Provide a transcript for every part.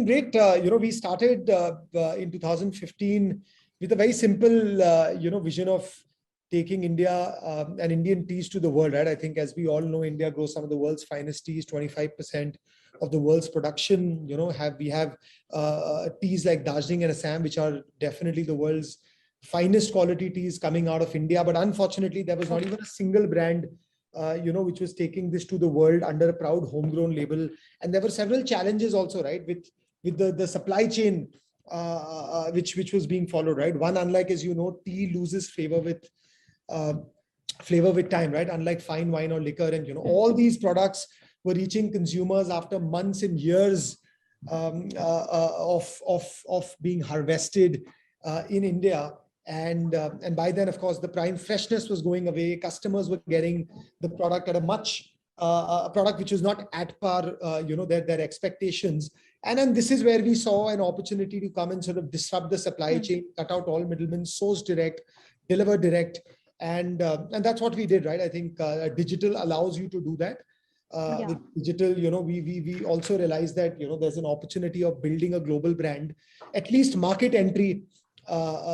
been great. We started in 2015 with a very simple, vision of taking India and Indian teas to the world, right? I think, as we all know, India grows some of the world's finest teas. 25% of the world's production, we have teas like Darjeeling and Assam, which are definitely the world's finest quality teas coming out of India. But unfortunately, there was not even a single brand which was taking this to the world under a proud homegrown label. And there were several challenges also, right, with the supply chain, which was being followed, right? One, unlike, as you know, tea loses flavor with time, right? Unlike fine wine or liquor, and all these products were reaching consumers after months and years of being harvested in India. And by then, of course, the prime freshness was going away. Customers were getting the product at a product which was not at par, their expectations. And then this is where we saw an opportunity to come and sort of disrupt the supply chain, cut out all middlemen, source direct, deliver direct, and that's what we did, right? I think digital allows you to do that. With digital, we also realized that there's an opportunity of building a global brand, at least market entry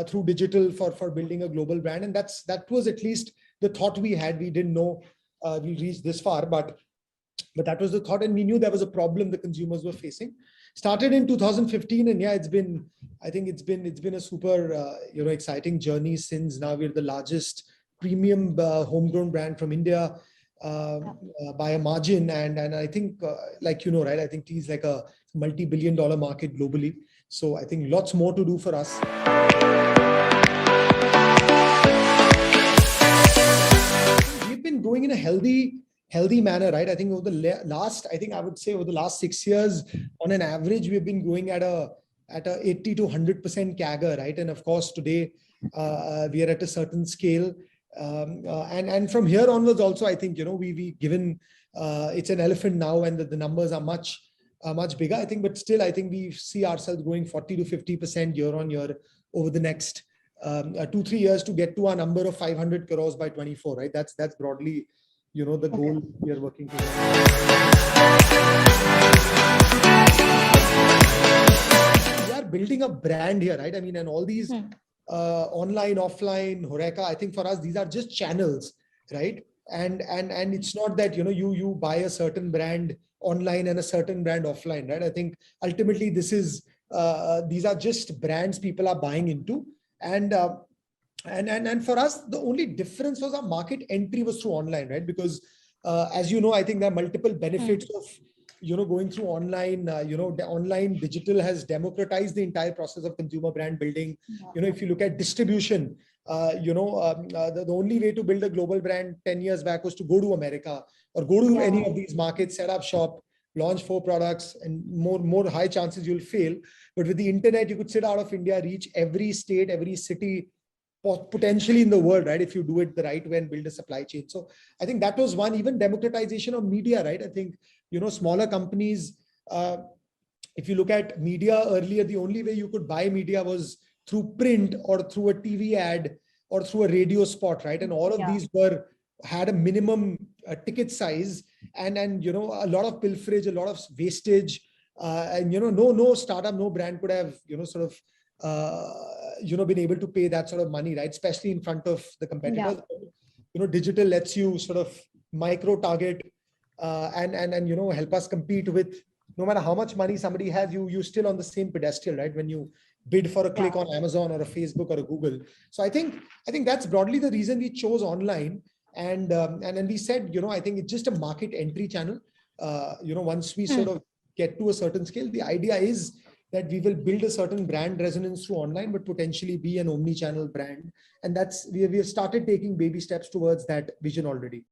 through digital for building a global brand. And that was at least the thought we had. We didn't know we reached this far, but that was the thought, and we knew there was a problem the consumers were facing. Started in 2015, and it's been a super exciting journey since. Now we're the largest premium homegrown brand from India by a margin, and I think right, I think tea is like a multi-billion-dollar market globally. So I think lots more to do for us. We've been growing in a healthy manner, right? I think over the last 6 years, on an average, we've been growing at a 80 to 100% CAGR, right? And of course, today we are at a certain scale. And from here onwards also, I think, we given it's an elephant now, and the numbers are much bigger, I think, but still, I think we see ourselves growing 40 to 50% year on year over the next 2-3 years to get to our number of 500 crores by 24, right? That's broadly, the goal we are working towards. We are building a brand here, right? I mean, and all these online, offline, Horeca, I think for us, these are just channels, right? And it's not that, you buy a certain brand online and a certain brand offline, right? I think ultimately these are just brands people are buying into. And for us, the only difference was our market entry was through online, right? Because as you know, I think there are multiple benefits of going through online. The online digital has democratized the entire process of consumer brand building. If you look at distribution, the only way to build a global brand 10 years back was to go to America or go to any of these markets, set up shop, launch 4 products, and more high chances you'll fail. But with the internet, you could sit out of India, reach every state, every city, potentially in the world, right? If you do it the right way and build a supply chain. So I think that was one. Even democratization of media, right? I think, smaller companies, if you look at media earlier, the only way you could buy media was through print or through a TV ad or through a radio spot, right? And all of these had a minimum ticket size, and a lot of pilferage, a lot of wastage, and no startup, no brand could have been able to pay that sort of money, right? Especially in front of the competitors. Digital lets you sort of micro target and help us compete with, no matter how much money somebody has, you're still on the same pedestal, right? When you bid for a click on Amazon or a Facebook or a Google. So I think that's broadly the reason we chose online. And then we said, I think it's just a market entry channel. Once we sort of get to a certain scale, the idea is that we will build a certain brand resonance through online, but potentially be an omni-channel brand. And we have started taking baby steps towards that vision already.